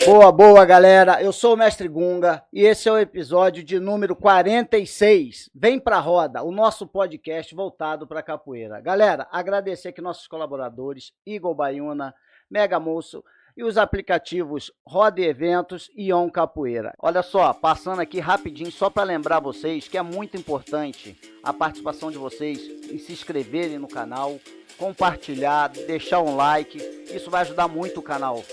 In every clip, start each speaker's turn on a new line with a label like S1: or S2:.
S1: Boa, boa, galera. Eu sou o Mestre Gunga e esse é o episódio de número 46. Vem pra roda, o nosso podcast voltado para capoeira. Galera, agradecer aqui nossos colaboradores, Igor Baiuna, Mega Moço e os aplicativos Roda e Eventos e On Capoeira. Olha só, passando aqui rapidinho só para lembrar vocês que é muito importante a participação de vocês em se inscreverem no canal, compartilhar, deixar um like. Isso vai ajudar muito o canal.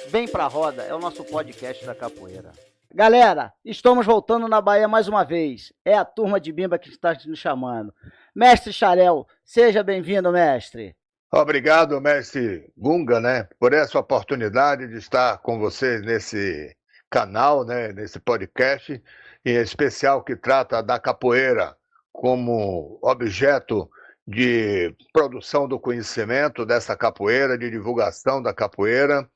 S1: Vem pra roda, é o nosso podcast da capoeira. Galera, estamos voltando na Bahia mais uma vez. É a turma de Bimba que está nos chamando. Mestre Xarel, seja bem-vindo, mestre.
S2: Obrigado, mestre Gunga, né, por essa oportunidade de estar com vocês nesse canal, né, nesse podcast, em especial que trata da capoeira como objeto de produção do conhecimento dessa capoeira, de divulgação da capoeira,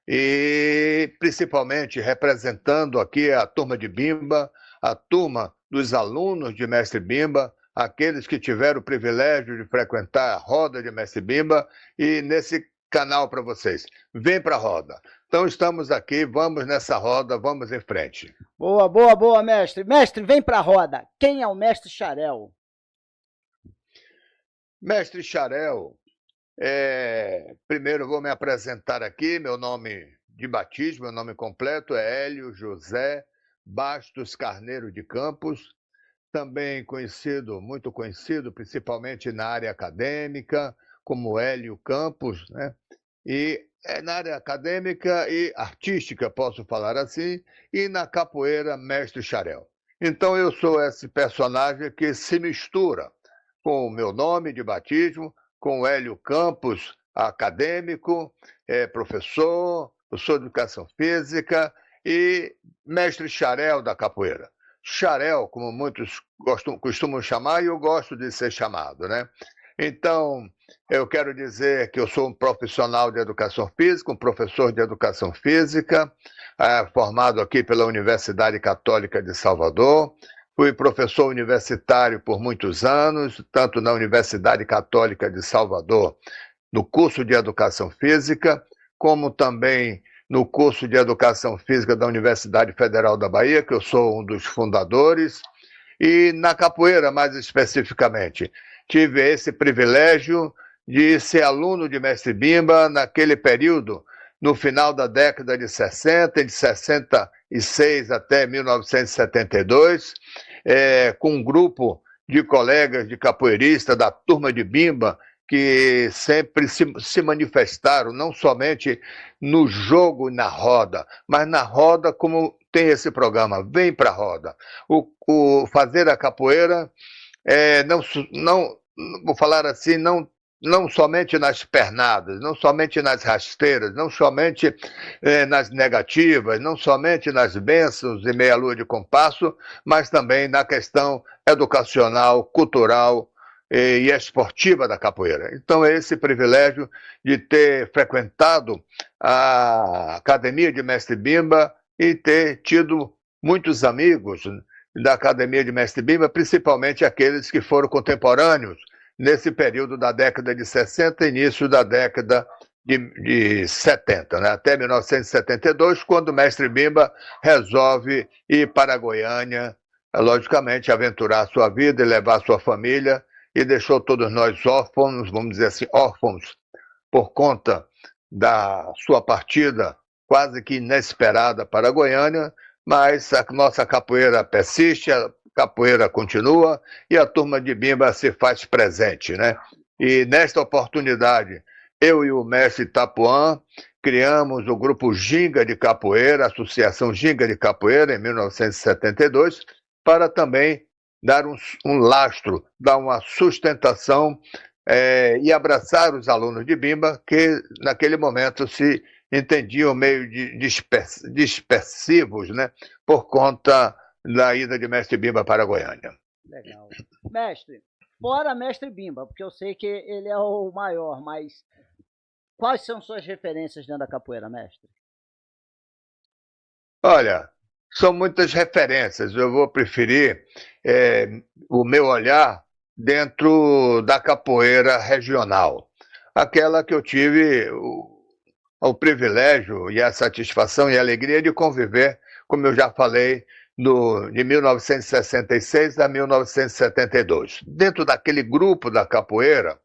S2: e principalmente representando aqui a turma de Bimba, a turma dos alunos de Mestre Bimba, aqueles que tiveram o privilégio de frequentar a roda de Mestre Bimba, e nesse canal para vocês. Vem para a roda. Então estamos aqui, vamos nessa roda, vamos em frente.
S1: Boa, boa, boa, mestre. Mestre, vem para a roda. Quem é o mestre Xarel?
S2: Mestre Xarel, primeiro vou me apresentar aqui, meu nome de batismo, meu nome completo é Hélio José Bastos Carneiro de Campos, também conhecido, muito conhecido, principalmente na área acadêmica, como Hélio Campos, né? E na área acadêmica e artística, posso falar assim, e na capoeira, Mestre Xarel. Então eu sou esse personagem que se mistura com o meu nome de batismo, com o Hélio Campos, acadêmico, professor de educação física e mestre Xarel da capoeira. Xarel, como muitos costumam chamar, e eu gosto de ser chamado, né? Então, eu quero dizer que eu sou um profissional de educação física, um professor de educação física, formado aqui pela Universidade Católica de Salvador. Fui professor universitário por muitos anos, tanto na Universidade Católica de Salvador, no curso de Educação Física, como também no curso de Educação Física da Universidade Federal da Bahia, que eu sou um dos fundadores, e na capoeira, mais especificamente. Tive esse privilégio de ser aluno de Mestre Bimba naquele período, no final da década de 60, de 66 até 1972, com um grupo de colegas de capoeiristas da turma de Bimba, que sempre se manifestaram, não somente no jogo e na roda, mas na roda, como tem esse programa, Vem Pra Roda. O fazer a capoeira, não, vou falar assim, não somente nas pernadas, não somente nas rasteiras, não somente nas negativas, não somente nas bênçãos e meia-lua de compasso, mas também na questão educacional, cultural e esportiva da capoeira. Então, é esse privilégio de ter frequentado a Academia de Mestre Bimba e ter tido muitos amigos da Academia de Mestre Bimba, principalmente aqueles que foram contemporâneos nesse período da década de 60 e início da década de 70, né? Até 1972, quando o Mestre Bimba resolve ir para Goiânia, logicamente aventurar sua vida e levar sua família, e deixou todos nós órfãos, vamos dizer assim, órfãos, por conta da sua partida quase que inesperada para Goiânia, mas a nossa capoeira persiste, a capoeira continua e a turma de Bimba se faz presente, né? E nesta oportunidade, eu e o mestre Itapuã criamos o grupo Ginga de Capoeira, a Associação Ginga de Capoeira, em 1972, para também dar um lastro, dar uma sustentação e abraçar os alunos de Bimba, que naquele momento se entendiam meio dispersivos, né, por conta da ida de Mestre Bimba para Goiânia.
S1: Legal. Mestre, fora Mestre Bimba, porque eu sei que ele é o maior, mas quais são suas referências dentro da capoeira, mestre?
S2: Olha, são muitas referências. Eu vou preferir o meu olhar dentro da capoeira regional. Aquela que eu tive o privilégio e a satisfação e a alegria de conviver, como eu já falei, de 1966 a 1972. Dentro daquele grupo da capoeira,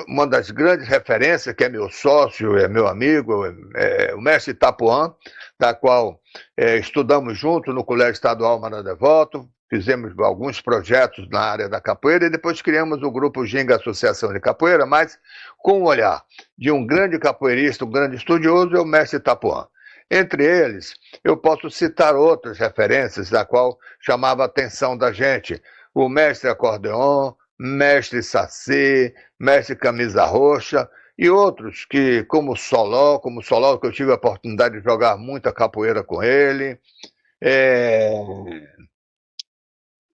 S2: uma das grandes referências, que é meu sócio, é meu amigo, é o mestre Itapuã, da qual estudamos junto no Colégio Estadual Mara Devoto, fizemos alguns projetos na área da capoeira e depois criamos o grupo Ginga Associação de Capoeira, mas com o olhar de um grande capoeirista, um grande estudioso, é o mestre Itapuã. Entre eles, eu posso citar outras referências da qual chamava a atenção da gente. O mestre Acordeon, mestre Saci, mestre Camisa Roxa e outros que, como Soló, que eu tive a oportunidade de jogar muita capoeira com ele.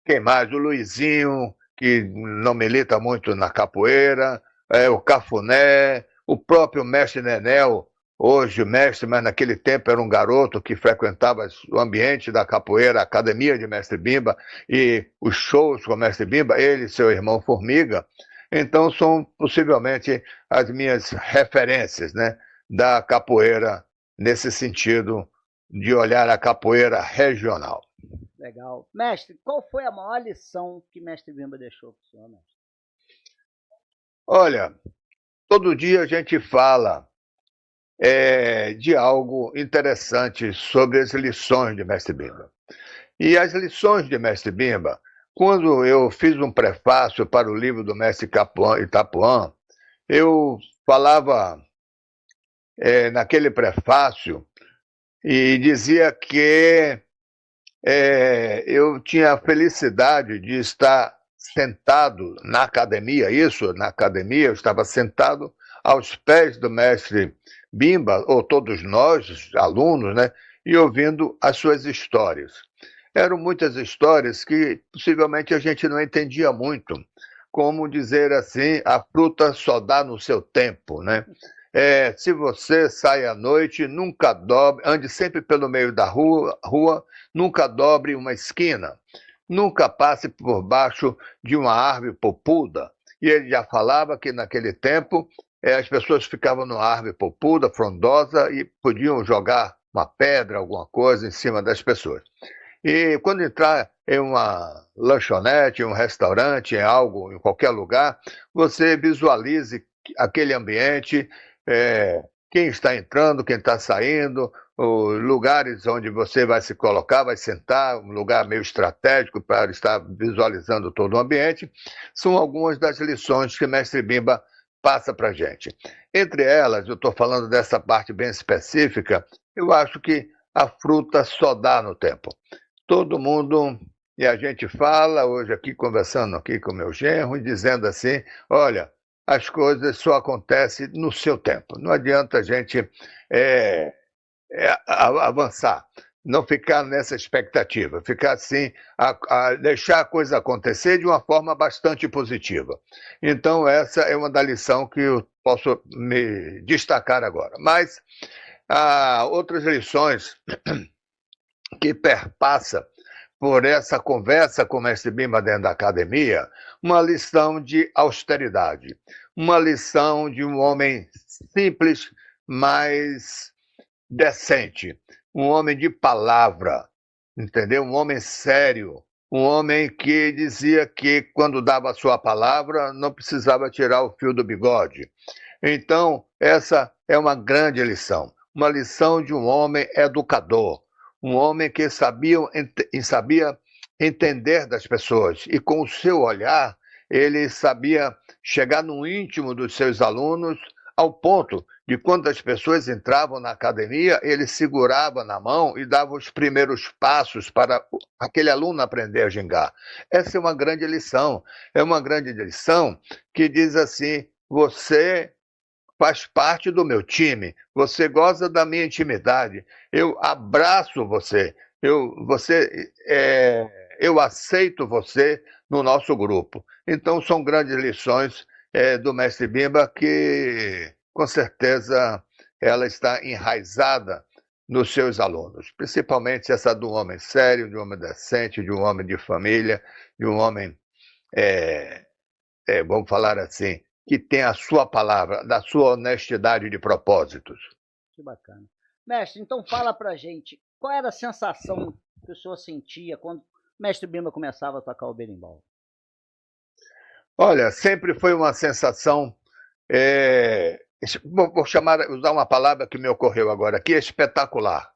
S2: Quem mais? O Luizinho, que não milita muito na capoeira, o Cafuné, o próprio mestre Nenel, hoje mestre, mas naquele tempo era um garoto que frequentava o ambiente da capoeira, a academia de mestre Bimba e os shows com o mestre Bimba, ele e seu irmão Formiga. Então são possivelmente as minhas referências, né, da capoeira nesse sentido de olhar a capoeira regional.
S1: Legal. Mestre, qual foi a maior lição que mestre Bimba deixou para o senhor, mestre?
S2: Olha, todo dia a gente fala de algo interessante sobre as lições de mestre Bimba. E as lições de mestre Bimba, quando eu fiz um prefácio para o livro do mestre Itapuã, eu falava naquele prefácio e dizia que eu tinha a felicidade de estar sentado na academia, eu estava sentado aos pés do mestre Bimba, ou todos nós, alunos, né, e ouvindo as suas histórias. Eram muitas histórias que possivelmente a gente não entendia muito, como dizer assim, a fruta só dá no seu tempo, né? Se você sai à noite, nunca dobre, ande sempre pelo meio da rua, nunca dobre uma esquina, nunca passe por baixo de uma árvore popuda. E ele já falava que naquele tempo as pessoas ficavam numa árvore popuda, frondosa, e podiam jogar uma pedra, alguma coisa em cima das pessoas. E quando entrar em uma lanchonete, em um restaurante, em qualquer lugar, você visualize aquele ambiente, quem está entrando, quem está saindo, os lugares onde você vai se colocar, vai sentar, um lugar meio estratégico para estar visualizando todo o ambiente, são algumas das lições que mestre Bimba passa para a gente. Entre elas, eu estou falando dessa parte bem específica, eu acho que a fruta só dá no tempo. Todo mundo, e a gente fala hoje aqui, conversando aqui com meu genro, e dizendo assim, olha, as coisas só acontecem no seu tempo. Não adianta a gente avançar, não ficar nessa expectativa, ficar assim, deixar a coisa acontecer de uma forma bastante positiva. Então, essa é uma da lição que eu posso me destacar agora. Mas há outras lições que perpassa por essa conversa com o mestre Bimba dentro da academia, uma lição de austeridade, uma lição de um homem simples, mas decente, um homem de palavra, entendeu? Um homem sério, um homem que dizia que quando dava a sua palavra não precisava tirar o fio do bigode. Então, essa é uma grande lição, uma lição de um homem educador, um homem que sabia entender das pessoas e com o seu olhar ele sabia chegar no íntimo dos seus alunos ao ponto de quando as pessoas entravam na academia, ele segurava na mão e dava os primeiros passos para aquele aluno aprender a gingar. Essa é uma grande lição que diz assim, você faz parte do meu time, você goza da minha intimidade, eu abraço você, eu aceito você no nosso grupo. Então, são grandes lições do mestre Bimba que, com certeza, ela está enraizada nos seus alunos, principalmente essa do homem sério, de um homem decente, de um homem de família, de um homem, vamos falar assim, que tem a sua palavra, da sua honestidade de propósitos.
S1: Que bacana. Mestre, então fala pra gente, qual era a sensação que o senhor sentia quando o mestre Bimba começava a tocar o berimbau?
S2: Olha, sempre foi uma sensação, vou usar uma palavra que me ocorreu agora aqui, espetacular.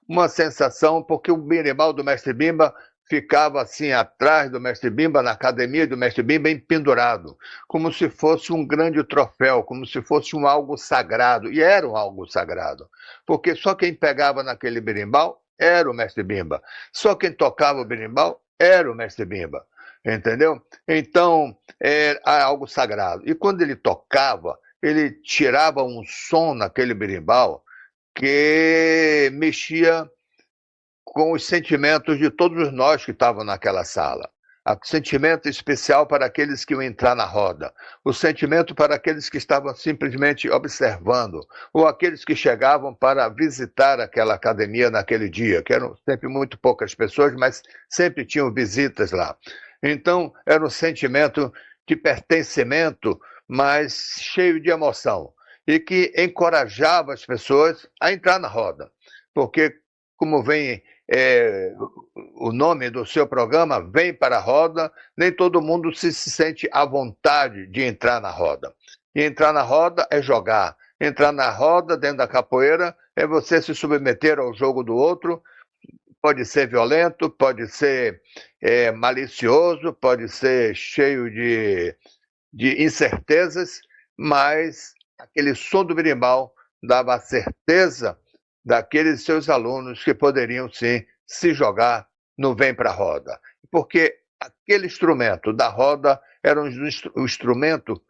S2: Uma sensação, porque o berimbau do mestre Bimba ficava assim atrás do mestre Bimba, na academia do mestre Bimba, empendurado, como se fosse um grande troféu, como se fosse um algo sagrado, e era um algo sagrado, porque só quem pegava naquele berimbau era o mestre Bimba, só quem tocava o berimbau era o mestre Bimba, entendeu? Então, era algo sagrado. E quando ele tocava, ele tirava um som naquele berimbau que mexia com os sentimentos de todos nós que estavam naquela sala. O sentimento especial para aqueles que iam entrar na roda, o sentimento para aqueles que estavam simplesmente observando, ou aqueles que chegavam para visitar aquela academia naquele dia, que eram sempre muito poucas pessoas, mas sempre tinham visitas lá. Então, era um sentimento de pertencimento, mas cheio de emoção, e que encorajava as pessoas a entrar na roda, porque, como vem o nome do seu programa, Vem para a Roda, nem todo mundo se sente à vontade de entrar na roda. E entrar na roda é jogar. Entrar na roda, dentro da capoeira, é você se submeter ao jogo do outro. Pode ser violento, pode ser malicioso, pode ser cheio de incertezas, mas aquele som do berimbau dava a certeza daqueles seus alunos que poderiam, sim, se jogar no Vem para a Roda. Porque aquele instrumento da roda era o instrumento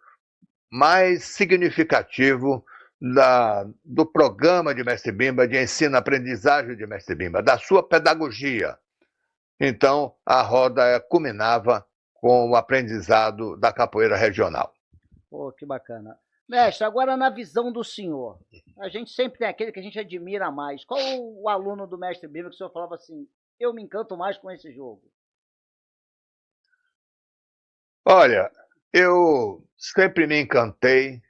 S2: mais significativo do programa de Mestre Bimba, de ensino-aprendizagem de Mestre Bimba, da sua pedagogia. Então, a roda culminava com o aprendizado da capoeira regional.
S1: Pô, que bacana. Mestre, agora na visão do senhor, a gente sempre tem aquele que a gente admira mais. Qual o aluno do mestre Bimba que o senhor falava assim, eu me encanto mais com esse jogo?
S2: Olha, eu sempre me encantei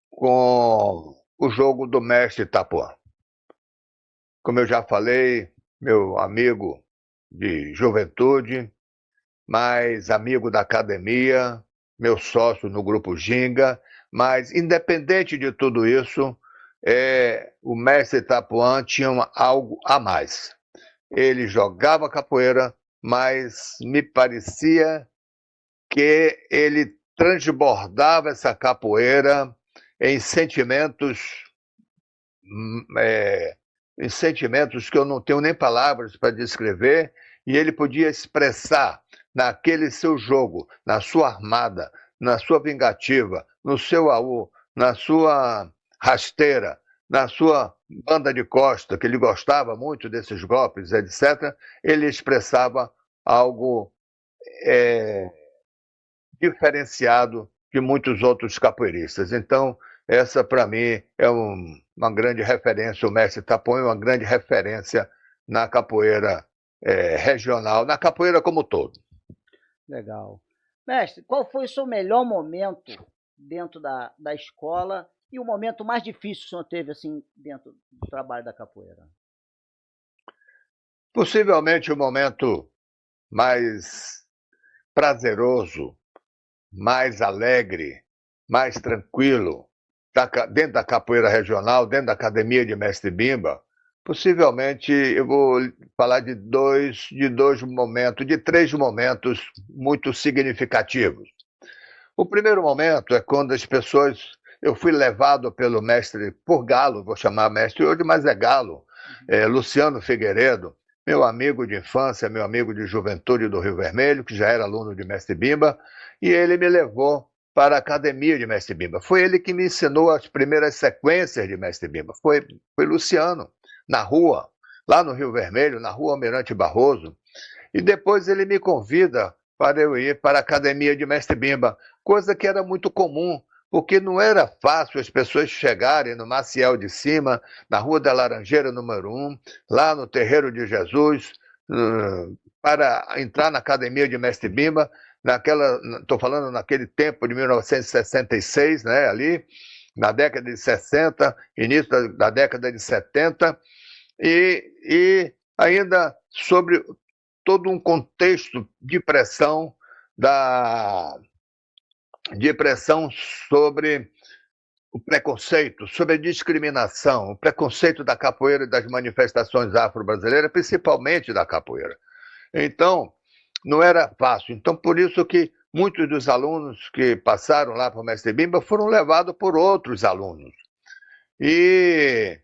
S2: com o jogo do mestre Itapuã. Como eu já falei, meu amigo de juventude, mais amigo da academia, meu sócio no Grupo Ginga, mas independente de tudo isso, o mestre Itapuã tinha algo a mais. Ele jogava capoeira, mas me parecia que ele transbordava essa capoeira em sentimentos, em sentimentos que eu não tenho nem palavras para descrever, e ele podia expressar naquele seu jogo, na sua armada, na sua vingativa, no seu aú, na sua rasteira, na sua banda de costa, que ele gostava muito desses golpes, etc., ele expressava algo diferenciado de muitos outros capoeiristas. Então, essa, para mim, é uma grande referência. O mestre Itapuã é uma grande referência na capoeira regional, na capoeira como um todo.
S1: Legal. Mestre, qual foi o seu melhor momento dentro da escola e o momento mais difícil que o senhor teve assim, dentro do trabalho da capoeira?
S2: Possivelmente o momento mais prazeroso, mais alegre, mais tranquilo, dentro da capoeira regional, dentro da academia de Mestre Bimba, possivelmente eu vou falar de três momentos muito significativos. O primeiro momento é quando eu fui levado pelo mestre, por Galo, vou chamar mestre hoje, mas é Galo, Luciano Figueiredo, meu amigo de infância, meu amigo de juventude do Rio Vermelho, que já era aluno de Mestre Bimba, e ele me levou para a academia de Mestre Bimba. Foi ele que me ensinou as primeiras sequências de Mestre Bimba. Foi Luciano, na rua, lá no Rio Vermelho, na rua Almirante Barroso. E depois ele me convida para eu ir para a academia de Mestre Bimba, coisa que era muito comum, porque não era fácil as pessoas chegarem no Maciel de Cima, na Rua da Laranjeira, número 1, lá no Terreiro de Jesus, para entrar na academia de Mestre Bimba, estou falando naquele tempo de 1966, né, ali, na década de 60, início da década de 70, e ainda sobre todo um contexto de pressão sobre o preconceito, sobre a discriminação, o preconceito da capoeira e das manifestações afro-brasileiras, principalmente da capoeira. Então, não era fácil. Então, por isso que muitos dos alunos que passaram lá para o Mestre Bimba foram levados por outros alunos. E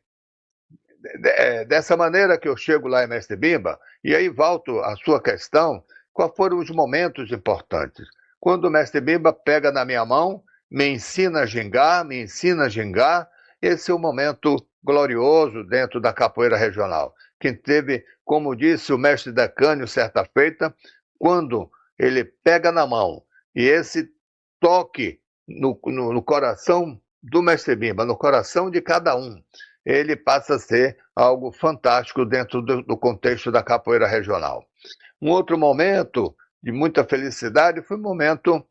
S2: dessa maneira que eu chego lá em Mestre Bimba, e aí volto à sua questão, quais foram os momentos importantes? Quando o Mestre Bimba pega na minha mão, me ensina a gingar, esse é um momento glorioso dentro da capoeira regional. Quem teve, como disse o mestre Decânio certa feita, quando ele pega na mão e esse toque no coração do Mestre Bimba, no coração de cada um, ele passa a ser algo fantástico dentro do contexto da capoeira regional. Um outro momento de muita felicidade foi o momento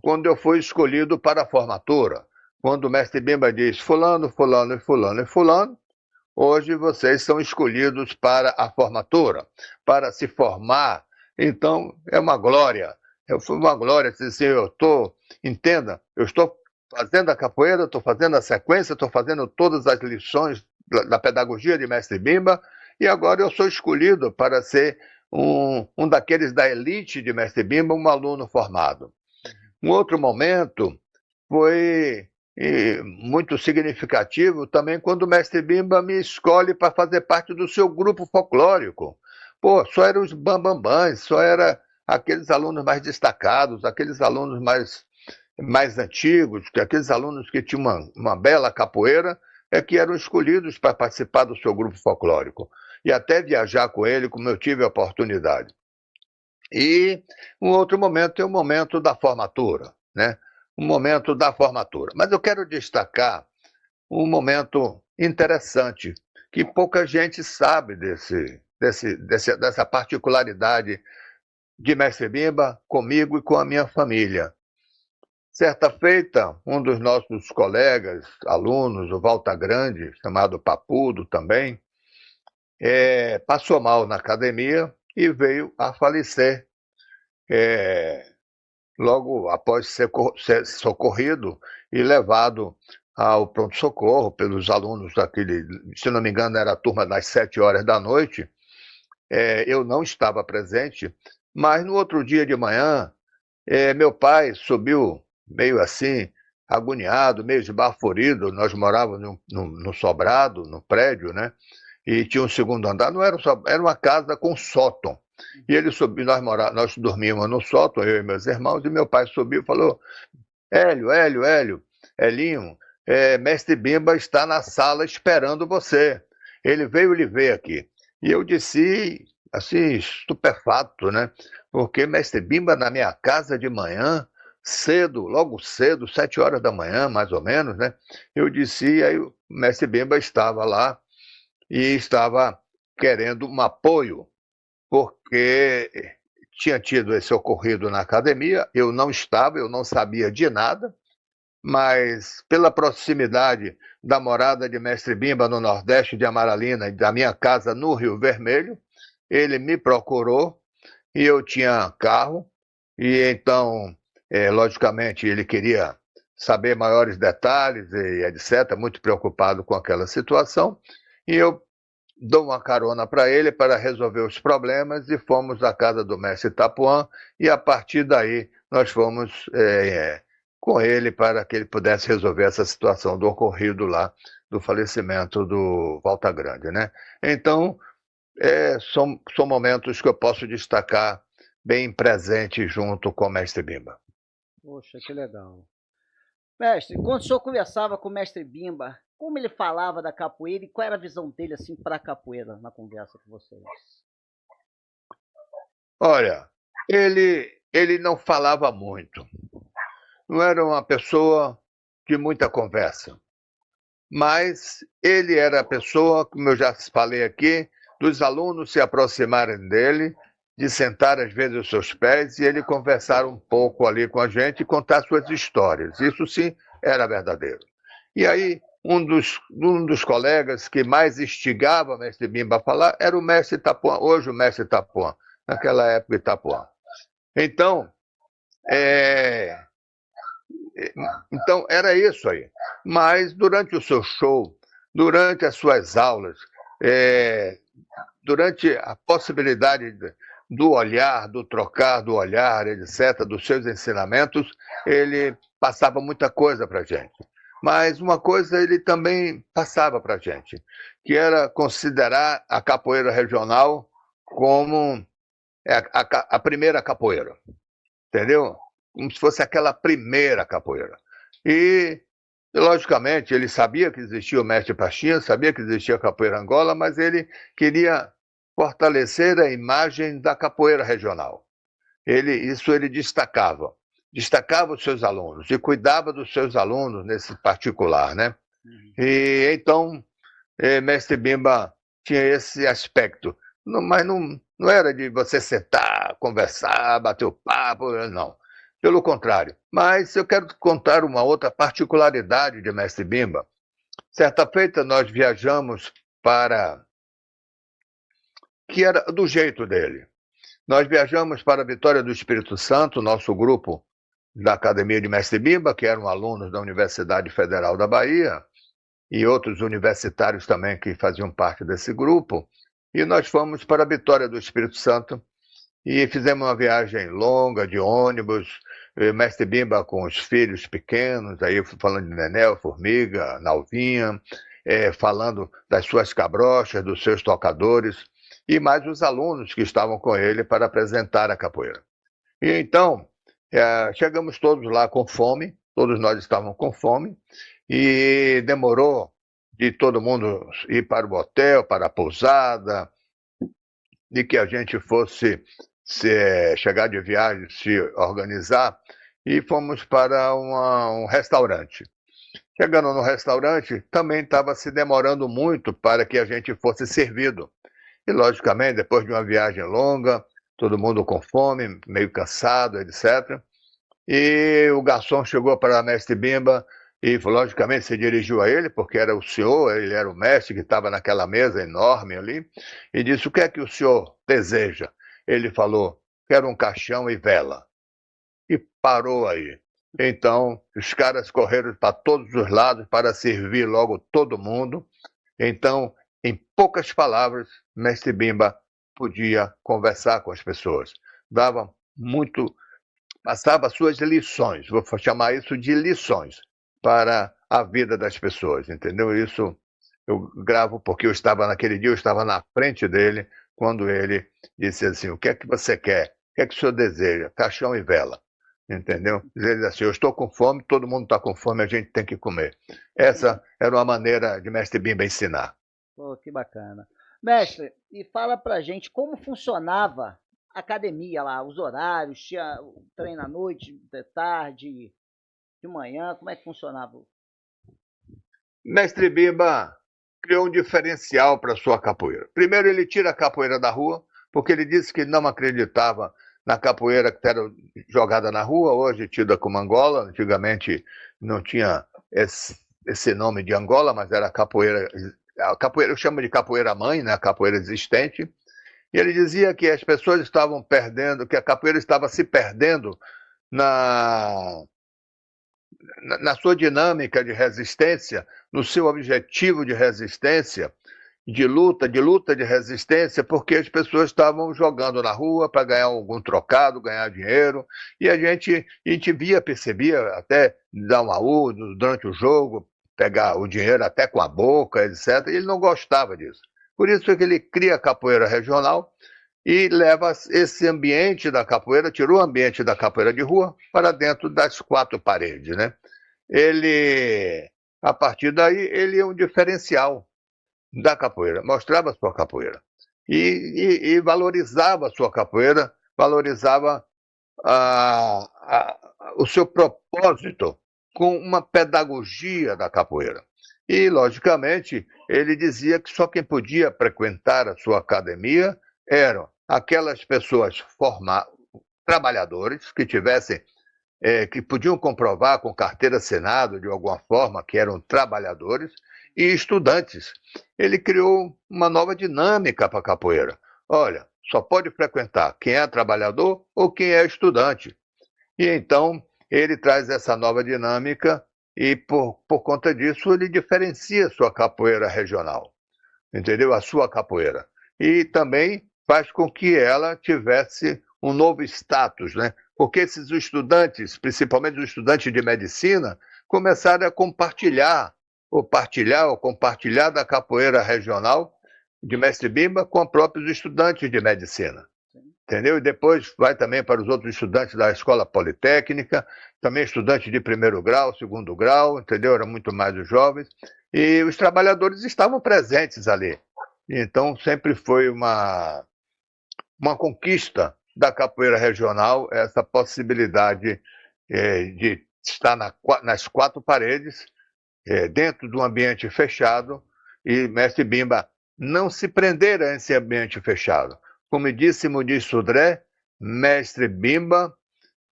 S2: quando eu fui escolhido para a formatura, quando o Mestre Bimba diz: fulano, fulano e fulano e fulano, hoje vocês são escolhidos para a formatura, para se formar. Então, é uma glória. Foi uma glória dizer assim, entenda, eu estou fazendo a capoeira, estou fazendo a sequência, estou fazendo todas as lições da pedagogia de Mestre Bimba, e agora eu sou escolhido para ser um daqueles da elite de Mestre Bimba, um aluno formado. Um outro momento foi muito significativo também quando o Mestre Bimba me escolhe para fazer parte do seu grupo folclórico. Pô, só eram os bambambãs, só eram aqueles alunos mais destacados, aqueles alunos mais antigos, aqueles alunos que tinham uma bela capoeira, que eram escolhidos para participar do seu grupo folclórico. E até viajar com ele, como eu tive a oportunidade. E um outro momento é o momento da formatura, né? Um momento da formatura. Mas eu quero destacar um momento interessante, que pouca gente sabe dessa particularidade de Mestre Bimba comigo e com a minha família. Certa feita, um dos nossos colegas, alunos, o Volta Grande, chamado Papudo também, passou mal na academia e veio a falecer. Logo após ser socorrido e levado ao pronto-socorro pelos alunos daquele, se não me engano, era a turma das 7 horas da noite. Eu não estava presente, mas no outro dia de manhã, meu pai subiu meio assim, agoniado, meio esbaforido. Nós morávamos no sobrado, no prédio, né? E tinha um segundo andar, não era era uma casa com sótão. E ele subiu, nós dormíamos no sótão, eu e meus irmãos, e meu pai subiu e falou: Elinho, Mestre Bimba está na sala esperando você. Ele veio lhe ver aqui. E eu disse, assim, estupefato, né? Porque Mestre Bimba na minha casa de manhã, cedo, logo cedo, 7 horas da manhã, mais ou menos, né? Eu disse, aí o Mestre Bimba estava lá e estava querendo um apoio, porque tinha tido esse ocorrido na academia, eu não estava, eu não sabia de nada, mas pela proximidade da morada de Mestre Bimba no Nordeste de Amaralina e da minha casa no Rio Vermelho, ele me procurou e eu tinha carro, e então, logicamente, ele queria saber maiores detalhes e etc., muito preocupado com aquela situação, e eu dou uma carona para ele para resolver os problemas e fomos à casa do mestre Itapuã, e a partir daí nós fomos com ele para que ele pudesse resolver essa situação do ocorrido lá, do falecimento do Volta Grande, né? Então, são momentos que eu posso destacar bem presente junto com o mestre Bimba.
S1: Poxa, que legal. Mestre, quando o senhor conversava com o mestre Bimba, como ele falava da capoeira e qual era a visão dele assim para a capoeira na conversa com vocês?
S2: Olha, ele não falava muito. Não era uma pessoa de muita conversa. Mas ele era a pessoa, como eu já falei aqui, dos alunos se aproximarem dele de sentar às vezes os seus pés e ele conversar um pouco ali com a gente e contar suas histórias. Isso sim era verdadeiro. E aí, um dos colegas que mais instigava o mestre Bimba a falar era o mestre Itapuã, hoje o mestre Itapuã, naquela época Itapuã. Então, é, então era isso aí. Mas durante o seu show, durante as suas aulas, é, durante a possibilidade do olhar, do trocar do olhar, etc., dos seus ensinamentos, ele passava muita coisa para a gente. Mas uma coisa ele também passava para a gente, que era considerar a capoeira regional como a primeira capoeira, entendeu? Como se fosse aquela primeira capoeira. E, logicamente, ele sabia que existia o mestre Pachinha, sabia que existia a capoeira Angola, mas ele queria fortalecer a imagem da capoeira regional. Isso ele destacava os seus alunos e cuidava dos seus alunos nesse particular, né? E então, mestre Bimba tinha esse aspecto, mas não era de você sentar, conversar, bater o papo, não. Pelo contrário. Mas eu quero contar uma outra particularidade de mestre Bimba. Certa feita nós viajamos que era do jeito dele. Nós viajamos para Vitória do Espírito Santo, nosso grupo da Academia de Mestre Bimba, que eram alunos da Universidade Federal da Bahia, e outros universitários também que faziam parte desse grupo, e nós fomos para Vitória do Espírito Santo e fizemos uma viagem longa de ônibus, Mestre Bimba com os filhos pequenos, aí eu fui falando de Nenel, Formiga, Nalvinha, falando das suas cabrochas, dos seus tocadores, e mais os alunos que estavam com ele para apresentar a capoeira. E então, chegamos todos lá com fome, todos nós estávamos com fome, e demorou de todo mundo ir para o hotel, para a pousada, de que a gente fosse chegar de viagem, se organizar, e fomos para um restaurante. Chegando no restaurante, também estava se demorando muito para que a gente fosse servido. E, logicamente, depois de uma viagem longa, todo mundo com fome, meio cansado, etc. E o garçom chegou para o mestre Bimba e, logicamente, se dirigiu a ele, porque era o senhor, ele era o mestre que estava naquela mesa enorme ali, e disse: "O que é que o senhor deseja?" Ele falou: "Quero um caixão e vela." E parou aí. Então, os caras correram para todos os lados para servir logo todo mundo. Então, em poucas palavras, mestre Bimba podia conversar com as pessoas. Passava suas lições, vou chamar isso de lições, para a vida das pessoas, entendeu? Isso eu gravo porque naquele dia eu estava na frente dele, quando ele disse assim: "O que é que você quer? O que é que o senhor deseja? Caixão e vela." Entendeu? Ele disse assim: "Eu estou com fome, todo mundo está com fome, a gente tem que comer." Essa era uma maneira de mestre Bimba ensinar.
S1: Pô, que bacana. Mestre, e fala pra gente como funcionava a academia lá, os horários, tinha treino à noite, de tarde, de manhã, como é que funcionava?
S2: Mestre Bimba criou um diferencial para sua capoeira. Primeiro, ele tira a capoeira da rua, porque ele disse que não acreditava na capoeira que era jogada na rua, hoje tida como Angola. Antigamente não tinha esse nome de Angola, mas era a capoeira, eu chamo de capoeira mãe, né? A capoeira existente. E ele dizia que as pessoas estavam perdendo, que a capoeira estava se perdendo na sua dinâmica de resistência, no seu objetivo de resistência, de luta de resistência, porque as pessoas estavam jogando na rua para ganhar algum trocado, ganhar dinheiro, e a gente percebia até dar uma durante o jogo, pegar o dinheiro até com a boca, etc. E ele não gostava disso. Por isso é que ele cria a capoeira regional e leva esse ambiente da capoeira, tirou o ambiente da capoeira de rua para dentro das quatro paredes, né? A partir daí, ele é um diferencial da capoeira, mostrava a sua capoeira e valorizava a sua capoeira, valorizava o seu propósito com uma pedagogia da capoeira. E, logicamente, ele dizia que só quem podia frequentar a sua academia eram aquelas pessoas trabalhadores que tivessem, que podiam comprovar com carteira assinada de alguma forma que eram trabalhadores e estudantes. Ele criou uma nova dinâmica para a capoeira. Olha, só pode frequentar quem é trabalhador ou quem é estudante. E então ele traz essa nova dinâmica e por conta disso ele diferencia sua capoeira regional, entendeu? A sua capoeira. E também faz com que ela tivesse um novo status, né? Porque esses estudantes, principalmente os estudantes de medicina, começaram a compartilhar da capoeira regional de Mestre Bimba com próprios estudantes de medicina. Entendeu? E depois vai também para os outros estudantes da escola politécnica, também estudantes de primeiro grau, segundo grau, entendeu? Eram muito mais os jovens. E os trabalhadores estavam presentes ali. Então sempre foi uma conquista da capoeira regional essa possibilidade de estar nas quatro paredes, dentro de um ambiente fechado, e Mestre Bimba não se prender a esse ambiente fechado. Como disse Mudi Sudré, Mestre Bimba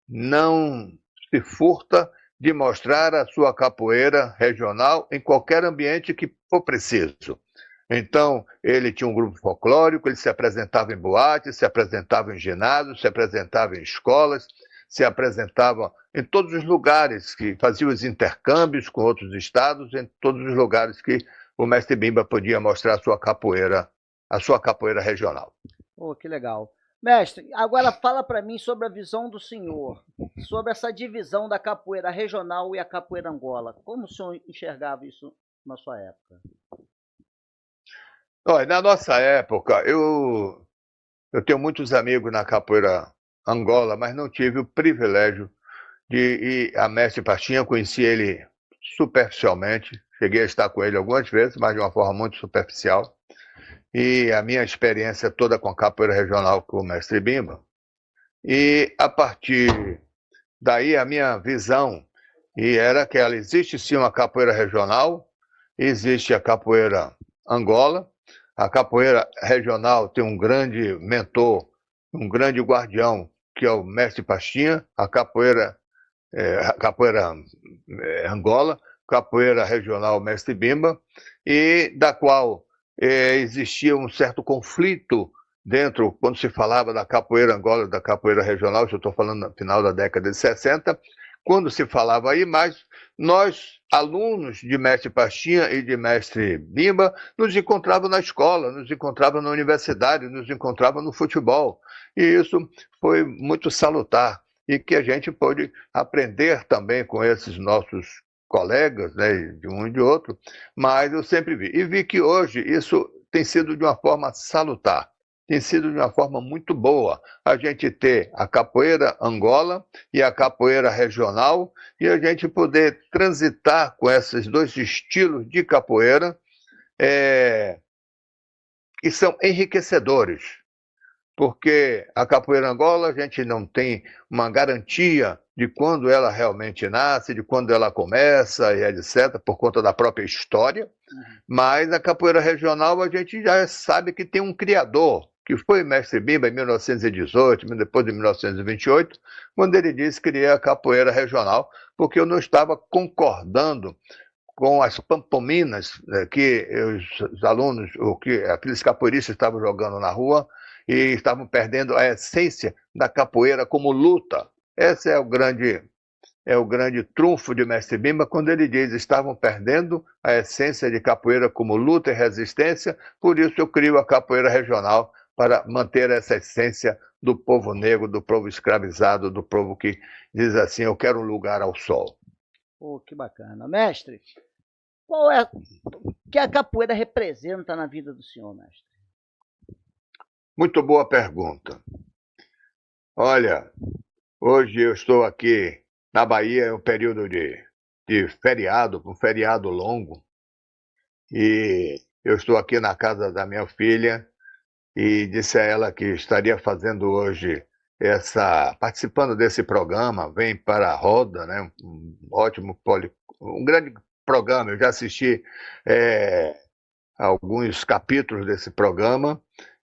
S2: não se furta de mostrar a sua capoeira regional em qualquer ambiente que for preciso. Então, ele tinha um grupo folclórico, ele se apresentava em boates, se apresentava em ginásios, se apresentava em escolas, se apresentava em todos os lugares, que fazia os intercâmbios com outros estados, em todos os lugares que o Mestre Bimba podia mostrar a sua capoeira regional.
S1: Oh, que legal. Mestre, agora fala para mim sobre a visão do senhor, sobre essa divisão da capoeira regional e a capoeira Angola. Como o senhor enxergava isso na sua época?
S2: Olha, na nossa época, eu tenho muitos amigos na capoeira Angola, mas não tive o privilégio de ir a Mestre Pastinha. Conheci ele superficialmente, cheguei a estar com ele algumas vezes, mas de uma forma muito superficial. E a minha experiência toda com a capoeira regional com o Mestre Bimba. E a partir daí a minha visão era que existe sim uma capoeira regional, existe a capoeira Angola. A capoeira regional tem um grande mentor, um grande guardião, que é o Mestre Pastinha. A capoeira Angola, capoeira regional Mestre Bimba, e da qual existia um certo conflito dentro, quando se falava da capoeira Angola, da capoeira regional, eu estou falando no final da década de 60, quando se falava aí, mas nós, alunos de Mestre Pastinha e de Mestre Bimba, nos encontrávamos na escola, nos encontrávamos na universidade, nos encontrávamos no futebol, e isso foi muito salutar, e que a gente pôde aprender também com esses nossos colegas, né, de um e de outro, mas eu sempre vi. E vi que hoje isso tem sido de uma forma salutar, tem sido de uma forma muito boa a gente ter a capoeira Angola e a capoeira regional e a gente poder transitar com esses dois estilos de capoeira que são enriquecedores. Porque a capoeira Angola a gente não tem uma garantia de quando ela realmente nasce, de quando ela começa e etc., por conta da própria história, mas a capoeira regional a gente já sabe que tem um criador, que foi Mestre Bimba em 1918, depois de 1928, quando ele disse que queria a capoeira regional, porque eu não estava concordando com as pampominas que os alunos, ou que aqueles capoeiristas estavam jogando na rua, e estavam perdendo a essência da capoeira como luta. Esse é o grande trunfo de Mestre Bimba, quando ele diz: estavam perdendo a essência de capoeira como luta e resistência, por isso eu crio a capoeira regional, para manter essa essência do povo negro, do povo escravizado, do povo que diz assim: eu quero um lugar ao sol.
S1: Oh, que bacana. Mestre, qual é que a capoeira representa na vida do senhor, mestre?
S2: Muito boa pergunta. Olha, hoje eu estou aqui na Bahia, é um período de feriado, um feriado longo, e eu estou aqui na casa da minha filha e disse a ela que estaria fazendo hoje participando desse programa, Vem para a Roda, né? Um grande programa. Eu já assisti alguns capítulos desse programa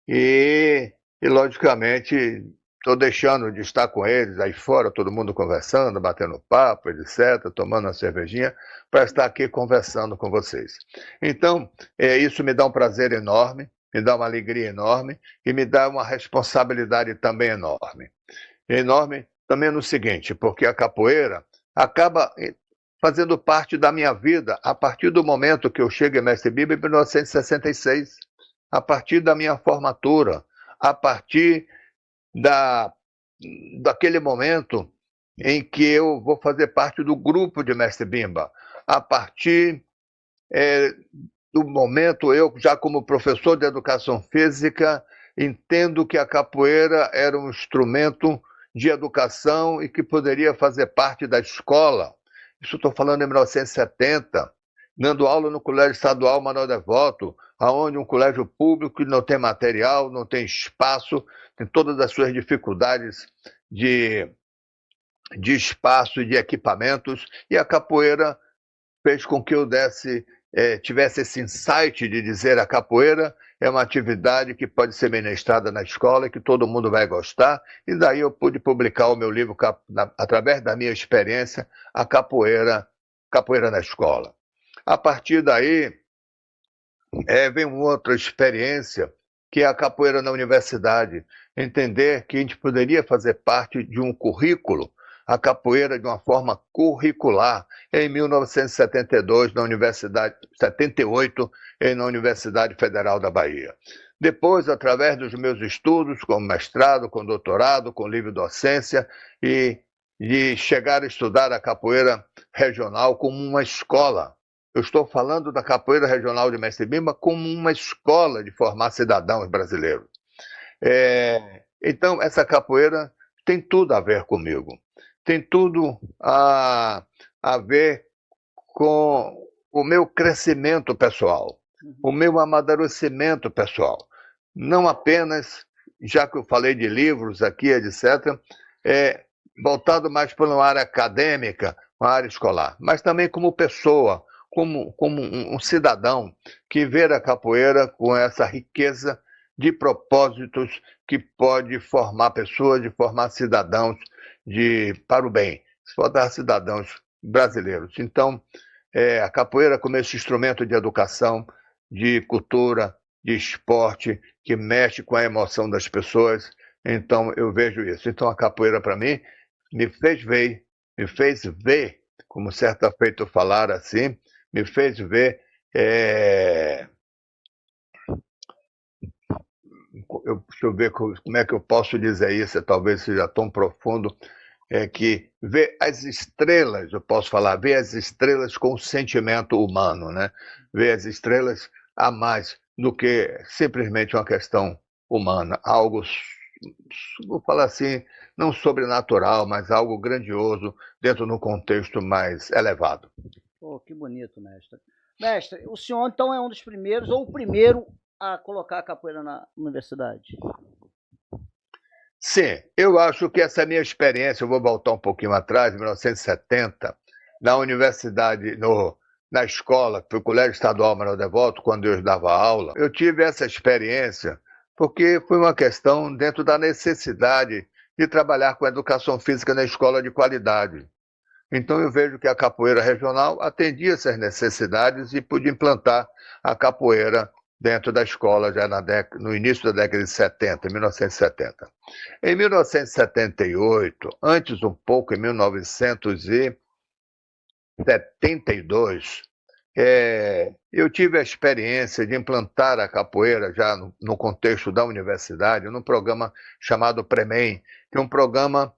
S2: e e logicamente estou deixando de estar com eles aí fora, todo mundo conversando, batendo papo, etc., tomando uma cervejinha, para estar aqui conversando com vocês. Então, isso me dá um prazer enorme, me dá uma alegria enorme e me dá uma responsabilidade também enorme. Enorme também no seguinte, porque a capoeira acaba fazendo parte da minha vida a partir do momento que eu chego em Mestre Bíblia em 1966, a partir da minha formatura, a partir daquele momento em que eu vou fazer parte do grupo de Mestre Bimba, a partir do momento, eu já como professor de educação física, entendo que a capoeira era um instrumento de educação e que poderia fazer parte da escola. Isso estou falando em 1970, dando aula no Colégio Estadual Manuel Devoto, aonde um colégio público que não tem material, não tem espaço, tem todas as suas dificuldades de espaço e de equipamentos, e a capoeira fez com que eu tivesse esse insight de dizer a capoeira é uma atividade que pode ser ministrada na escola e que todo mundo vai gostar, e daí eu pude publicar o meu livro através da minha experiência, a capoeira na escola. A partir daí, vem uma outra experiência, que é a capoeira na universidade. Entender que a gente poderia fazer parte de um currículo, a capoeira de uma forma curricular, em 1972, na Universidade, 78, na Universidade Federal da Bahia. Depois, através dos meus estudos, com mestrado, com doutorado, com livre docência, e chegar a estudar a capoeira regional como uma escola. Eu estou falando da capoeira regional de Mestre Bimba como uma escola de formar cidadãos brasileiros. Então, essa capoeira tem tudo a ver comigo. Tem tudo a ver com o meu crescimento pessoal, o meu amadurecimento pessoal. Não apenas, já que eu falei de livros aqui, etc., voltado mais para uma área acadêmica, uma área escolar, mas também como pessoa, como um cidadão que vê a capoeira com essa riqueza de propósitos que pode formar pessoas, de formar cidadãos para o bem, formar cidadãos brasileiros. Então, a capoeira como esse instrumento de educação, de cultura, de esporte, que mexe com a emoção das pessoas. Então, eu vejo isso. Então, a capoeira, para mim, me fez ver, como certa feita eu falar assim, me fez ver, deixa eu ver como é que eu posso dizer isso, talvez seja tão profundo, que ver as estrelas, eu posso falar, ver as estrelas com o sentimento humano, né? Ver as estrelas a mais do que simplesmente uma questão humana, algo, vou falar assim, não sobrenatural, mas algo grandioso dentro de um contexto mais elevado.
S1: Pô, que bonito, mestre. Mestre, o senhor então é um dos primeiros, ou o primeiro a colocar a capoeira na universidade?
S2: Sim, eu acho que essa minha experiência, eu vou voltar um pouquinho atrás, em 1970, na universidade, na escola, que foi o Colégio Estadual Manuel Devoto, quando eu dava aula, eu tive essa experiência porque foi uma questão dentro da necessidade de trabalhar com educação física na escola de qualidade. Então eu vejo que a capoeira regional atendia essas necessidades e pude implantar a capoeira dentro da escola já no início da década de 70, 1970. Em 1978, antes um pouco, em 1972, eu tive a experiência de implantar a capoeira já no contexto da universidade, num programa chamado PREMEM, que é um programa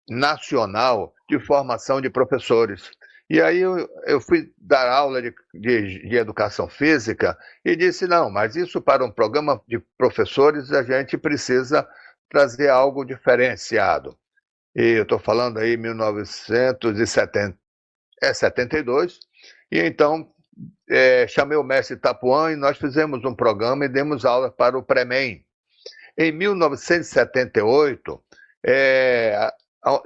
S2: nacional de formação de professores. E aí eu fui dar aula de educação física e disse, não, mas isso para um programa de professores a gente precisa trazer algo diferenciado. E eu estou falando aí 1972, e então chamei o mestre Itapuã e nós fizemos um programa e demos aula para o PREMEM. Em 1978,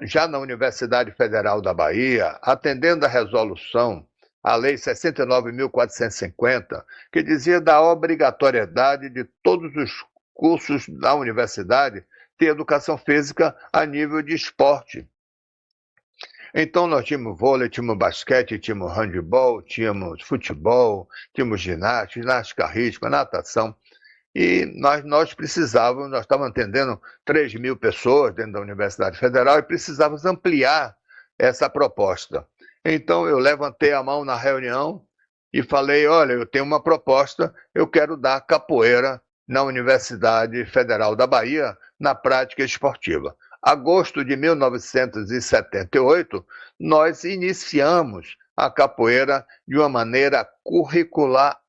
S2: já na Universidade Federal da Bahia, atendendo à resolução, a Lei 69.450, que dizia da obrigatoriedade de todos os cursos da universidade ter educação física a nível de esporte. Então nós tínhamos vôlei, tínhamos basquete, tínhamos handebol, tínhamos futebol, tínhamos ginástica rítmica, natação. E nós precisávamos, nós estávamos atendendo 3.000 pessoas dentro da Universidade Federal e precisávamos ampliar essa proposta. Então eu levantei a mão na reunião e falei, olha, eu tenho uma proposta, eu quero dar capoeira na Universidade Federal da Bahia, na prática esportiva. Agosto de 1978, nós iniciamos a capoeira de uma maneira curricular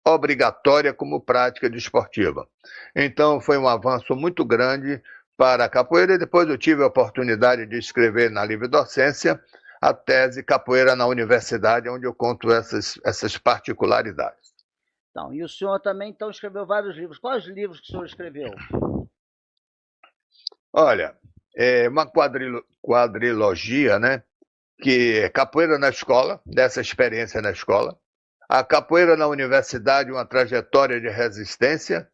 S2: obrigatória como prática desportiva. Então foi um avanço muito grande para a capoeira e depois eu tive a oportunidade de escrever na Livre Docência a tese Capoeira na Universidade, onde eu conto essas particularidades.
S1: Então, e o senhor também então escreveu vários livros. Quais livros que o senhor escreveu?
S2: Olha, é uma quadrilogia, né? Que é Capoeira na Escola, dessa experiência na escola. A Capoeira na Universidade, uma trajetória de resistência,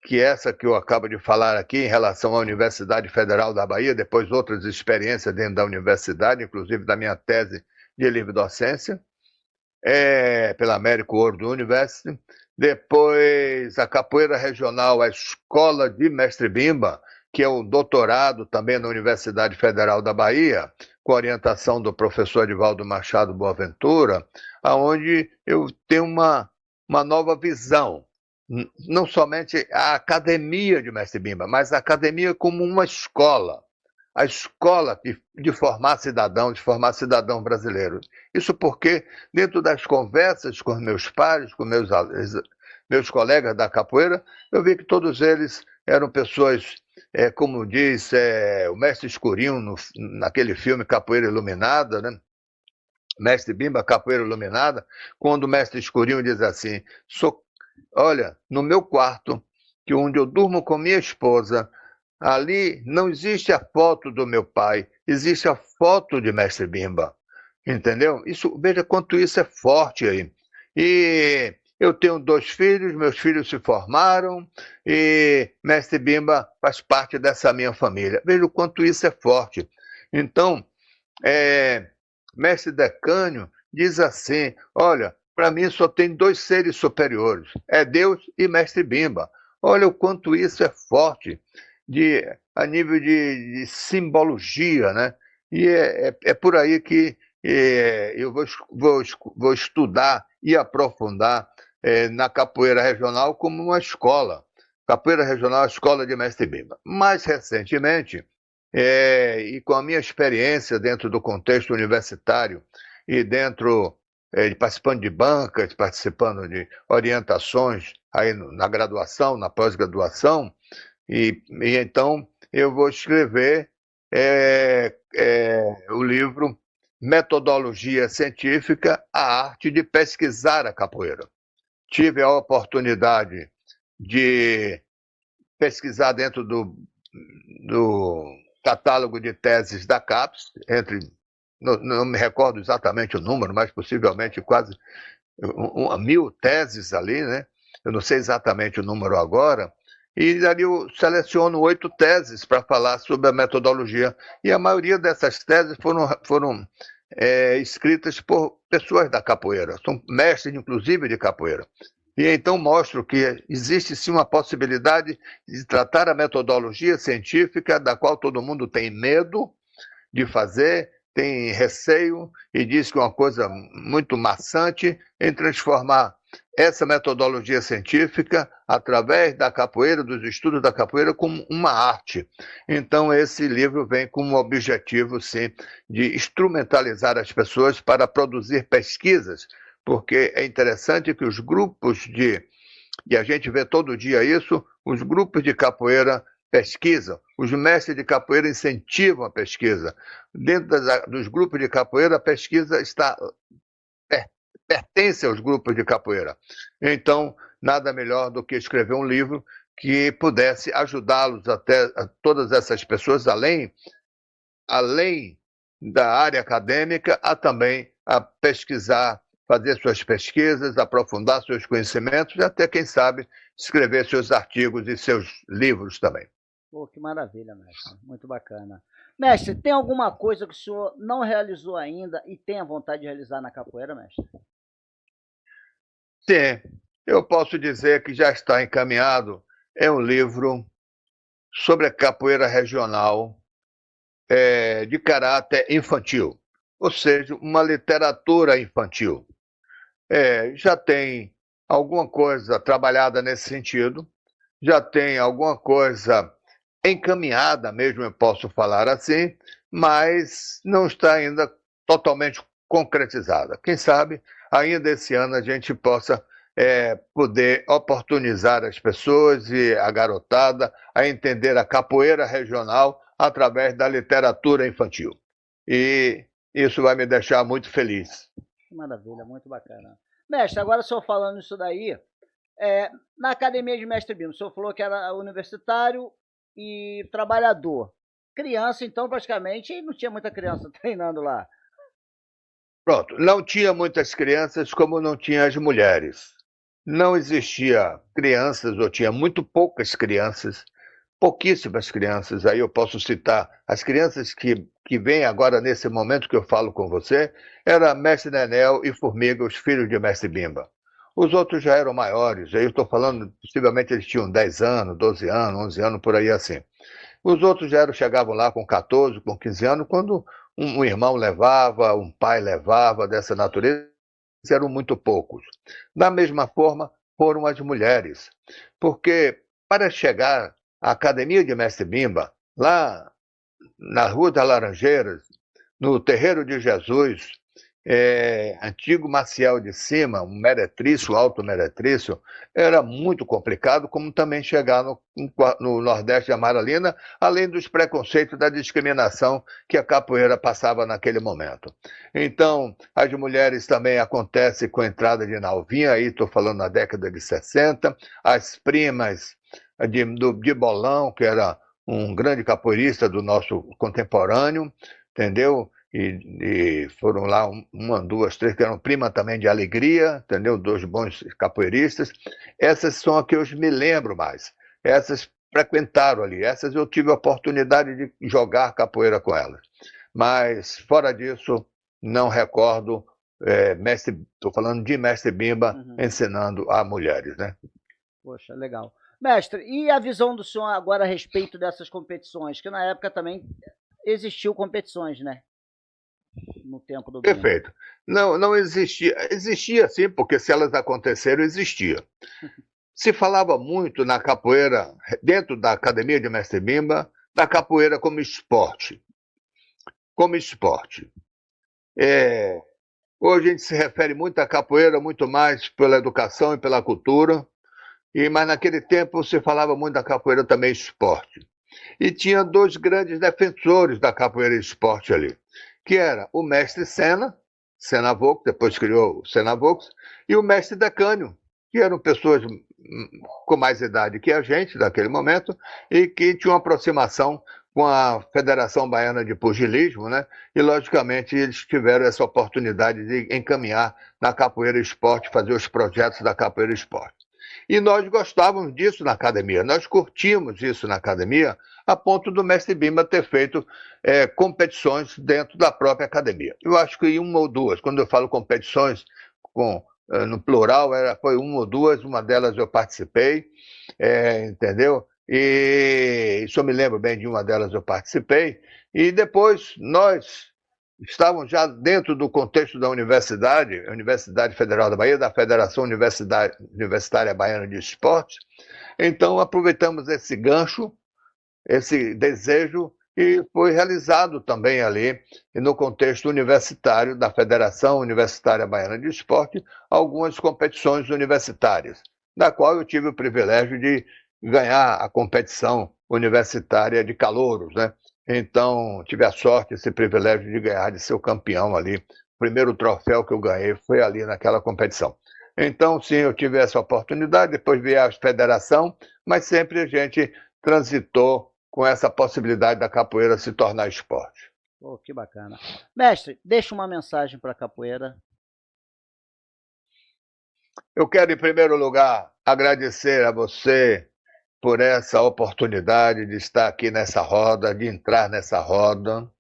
S2: que é essa que eu acabo de falar aqui em relação à Universidade Federal da Bahia, depois outras experiências dentro da universidade, inclusive da minha tese de livre docência, pela Américo Ouro University. Depois a Capoeira Regional, a Escola de Mestre Bimba, que é o doutorado também na Universidade Federal da Bahia, com orientação do professor Edivaldo Machado Boaventura, onde eu tenho uma nova visão, não somente a academia de Mestre Bimba, mas a academia como uma escola, a escola de formar cidadão, de formar cidadão brasileiro. Isso porque, dentro das conversas com meus pares, com meus colegas da capoeira, eu vi que todos eles eram pessoas, como diz o Mestre Escurinho naquele filme Capoeira Iluminada, né? Mestre Bimba, Capoeira Iluminada, quando o Mestre Escurinho diz assim, olha, no meu quarto, que onde eu durmo com minha esposa, ali não existe a foto do meu pai, existe a foto de Mestre Bimba, entendeu? Veja quanto isso é forte aí. E eu tenho 2 filhos, meus filhos se formaram e Mestre Bimba faz parte dessa minha família. Veja o quanto isso é forte. Então, Mestre Decânio diz assim, olha, para mim só tem 2 seres superiores, é Deus e Mestre Bimba. Olha o quanto isso é forte a nível de simbologia, né? E é por aí que eu vou estudar e aprofundar na capoeira regional como uma escola. Capoeira regional, a escola de Mestre Bimba. Mais recentemente, e com a minha experiência dentro do contexto universitário e dentro participando de bancas, participando de orientações aí na graduação, na pós-graduação, e então eu vou escrever o livro Metodologia Científica, a Arte de Pesquisar a Capoeira. Tive a oportunidade de pesquisar dentro do catálogo de teses da CAPES, não me recordo exatamente o número, mas possivelmente quase 1.000 teses ali, né? Eu não sei exatamente o número agora, e ali eu seleciono 8 teses para falar sobre a metodologia, e a maioria dessas teses foram escritas por pessoas da capoeira, são mestres inclusive de capoeira. E então mostro que existe sim uma possibilidade de tratar a metodologia científica, da qual todo mundo tem medo de fazer, tem receio e diz que é uma coisa muito maçante, em transformar essa metodologia científica através da capoeira, dos estudos da capoeira, como uma arte. Então esse livro vem com o objetivo, sim, de instrumentalizar as pessoas para produzir pesquisas, porque é interessante que os grupos e a gente vê todo dia isso, os grupos de capoeira pesquisam, os mestres de capoeira incentivam a pesquisa. Dentro dos grupos de capoeira, a pesquisa pertence aos grupos de capoeira. Então, nada melhor do que escrever um livro que pudesse ajudá-los até todas essas pessoas, além da área acadêmica, a também a pesquisar fazer suas pesquisas, aprofundar seus conhecimentos e até, quem sabe, escrever seus artigos e seus livros também.
S1: Pô, que maravilha, mestre. Muito bacana. Mestre, tem alguma coisa que o senhor não realizou ainda e tem a vontade de realizar na capoeira, mestre?
S2: Sim, eu posso dizer que já está encaminhado. É um livro sobre a capoeira regional de caráter infantil, ou seja, uma literatura infantil. Já tem alguma coisa trabalhada nesse sentido, já tem alguma coisa encaminhada mesmo, eu posso falar assim, mas não está ainda totalmente concretizada. Quem sabe ainda esse ano a gente possa poder oportunizar as pessoas e a garotada a entender a capoeira regional através da literatura infantil. E isso vai me deixar muito feliz.
S1: Que maravilha, muito bacana. Mestre, agora o senhor falando isso daí, na academia de Mestre Bimba, o senhor falou que era universitário e trabalhador. Criança, então, praticamente, não tinha muita criança treinando lá.
S2: Pronto, não tinha muitas crianças como não tinha as mulheres. Não existia crianças, ou tinha muito poucas crianças, pouquíssimas crianças. Aí eu posso citar as crianças que vêm agora nesse momento que eu falo com você, era Mestre Nenel e Formiga, os filhos de Mestre Bimba. Os outros já eram maiores, aí eu estou falando, possivelmente eles tinham 10 anos, 12 anos, 11 anos, por aí assim. Os outros chegavam lá com 14, com 15 anos, quando um irmão levava, um pai levava, dessa natureza, eram muito poucos. Da mesma forma, foram as mulheres, porque para chegar à Academia de Mestre Bimba, lá na Rua das Laranjeiras, no Terreiro de Jesus, antigo Maciel de Cima, um meretrício, alto meretrício, era muito complicado, como também chegar no Nordeste de Amaralina, além dos preconceitos da discriminação que a capoeira passava naquele momento. Então, as mulheres também acontece com a entrada de Nalvinha, aí estou falando na década de 60, as primas de Bolão, que era um grande capoeirista do nosso contemporâneo, entendeu? E foram lá uma, duas, três, que eram prima também de Alegria, entendeu? Dois bons capoeiristas. Essas são as que eu me lembro mais. Essas frequentaram ali, essas eu tive a oportunidade de jogar capoeira com elas. Mas, fora disso, não recordo, estou falando de Mestre Bimba ensinando a mulheres, né?
S1: Poxa, legal. Mestre, e a visão do senhor agora a respeito dessas competições? Que na época também existiu competições, né? No tempo do Bimba.
S2: Perfeito. Não existia. Existia sim, porque se elas aconteceram, existia. Se falava muito na capoeira, dentro da Academia de Mestre Bimba, da capoeira como esporte. Como esporte. Hoje a gente se refere muito à capoeira, muito mais pela educação e pela cultura, mas naquele tempo se falava muito da capoeira também esporte. E tinha dois grandes defensores da capoeira esporte ali, que era o mestre Sena Volks, depois criou o Sena Volks, e o mestre Decânio, que eram pessoas com mais idade que a gente naquele momento e que tinham uma aproximação com a Federação Baiana de Pugilismo, né? E, logicamente, eles tiveram essa oportunidade de encaminhar na capoeira esporte, fazer os projetos da capoeira esporte. E nós gostávamos disso na academia, nós curtimos isso na academia, a ponto do Mestre Bimba ter feito competições dentro da própria academia. Eu acho que uma ou duas, quando eu falo competições no plural, foi uma ou duas, uma delas eu participei, entendeu? E isso eu me lembro bem, de uma delas eu participei, e depois nós estávamos já dentro do contexto da universidade, a Universidade Federal da Bahia, da Federação Universitária Baiana de Esportes, então aproveitamos esse gancho, esse desejo, e foi realizado também ali, no contexto universitário da Federação Universitária Baiana de Esporte, algumas competições universitárias, da qual eu tive o privilégio de ganhar a competição universitária de calouros, né? Então, tive a sorte, esse privilégio de ganhar, de ser o campeão ali. O primeiro troféu que eu ganhei foi ali naquela competição. Então, sim, eu tive essa oportunidade, depois veio a federação, mas sempre a gente transitou com essa possibilidade da capoeira se tornar esporte.
S1: Pô, que bacana. Mestre, deixa uma mensagem para a capoeira.
S2: Eu quero, em primeiro lugar, agradecer a você por essa oportunidade de estar aqui nessa roda, de entrar nessa roda,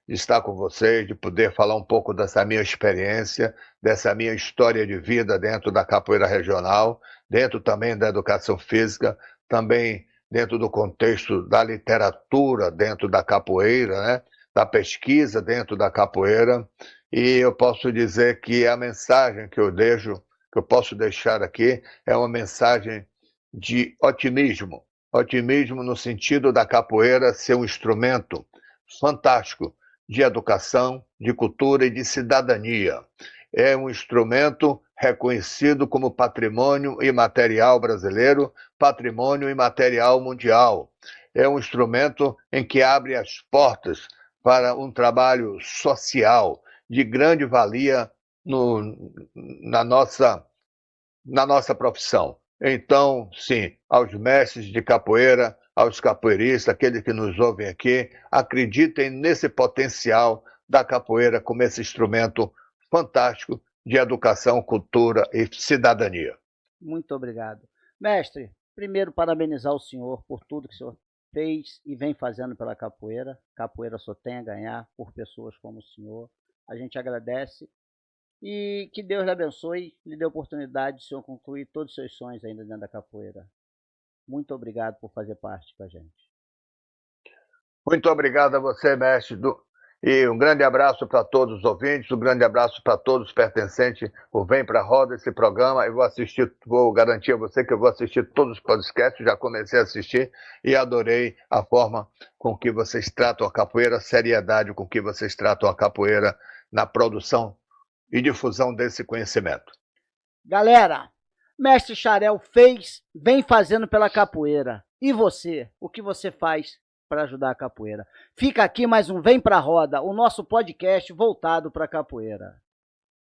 S2: de estar com vocês, de poder falar um pouco dessa minha experiência, dessa minha história de vida dentro da capoeira regional, dentro também da educação física, também dentro do contexto da literatura dentro da capoeira, né? Da pesquisa dentro da capoeira. E eu posso dizer que a mensagem que eu deixo, que eu posso deixar aqui, é uma mensagem de otimismo. Otimismo no sentido da capoeira ser um instrumento fantástico de educação, de cultura e de cidadania. É um instrumento reconhecido como patrimônio imaterial brasileiro, patrimônio imaterial mundial. É um instrumento em que abre as portas para um trabalho social de grande valia na nossa profissão. Então, sim, aos mestres de capoeira, aos capoeiristas, aqueles que nos ouvem aqui, acreditem nesse potencial da capoeira como esse instrumento fantástico de educação, cultura e cidadania.
S1: Muito obrigado. Mestre, primeiro parabenizar o senhor por tudo que o senhor fez e vem fazendo pela capoeira. Capoeira só tem a ganhar por pessoas como o senhor. A gente agradece e que Deus lhe abençoe, lhe dê a oportunidade de o senhor concluir todos os seus sonhos ainda dentro da capoeira. Muito obrigado por fazer parte com a gente.
S2: Muito obrigado a você, mestre. E um grande abraço para todos os ouvintes, um grande abraço para todos os pertencentes ao Vem Pra Roda, esse programa. Eu vou garantir a você que eu vou assistir todos os podcasts, já comecei a assistir e adorei a forma com que vocês tratam a capoeira, a seriedade com que vocês tratam a capoeira na produção e difusão desse conhecimento.
S1: Galera, Mestre Xarel fez, vem fazendo pela capoeira. E você? O que você faz para ajudar a capoeira? Fica aqui mais um Vem Pra Roda, o nosso podcast voltado para a capoeira.